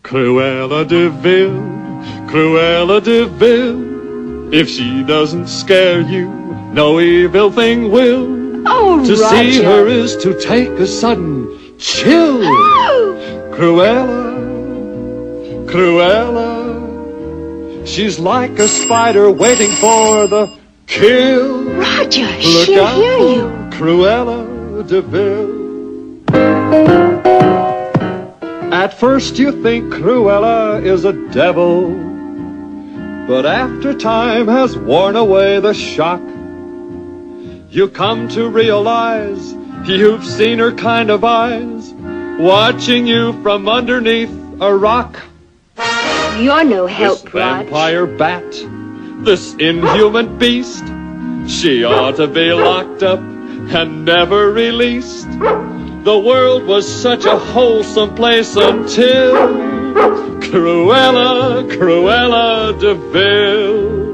Cruella de Vil, Cruella de Vil. If she doesn't scare you, no evil thing will. Oh, to Roger. see her is to take a sudden chill. Oh! Cruella, Cruella. She's like a spider waiting for the kill. Roger, Look she'll out hear for you. Cruella de Vil. At first you think Cruella is a devil, but after time has worn away the shock, you come to realize you've seen her kind of eyes watching you from underneath a rock. You're no This help, Rog. vampire bat, this inhuman beast, she ought to be locked up and never released. The world was such a wholesome place until Cruella, Cruella de Vil.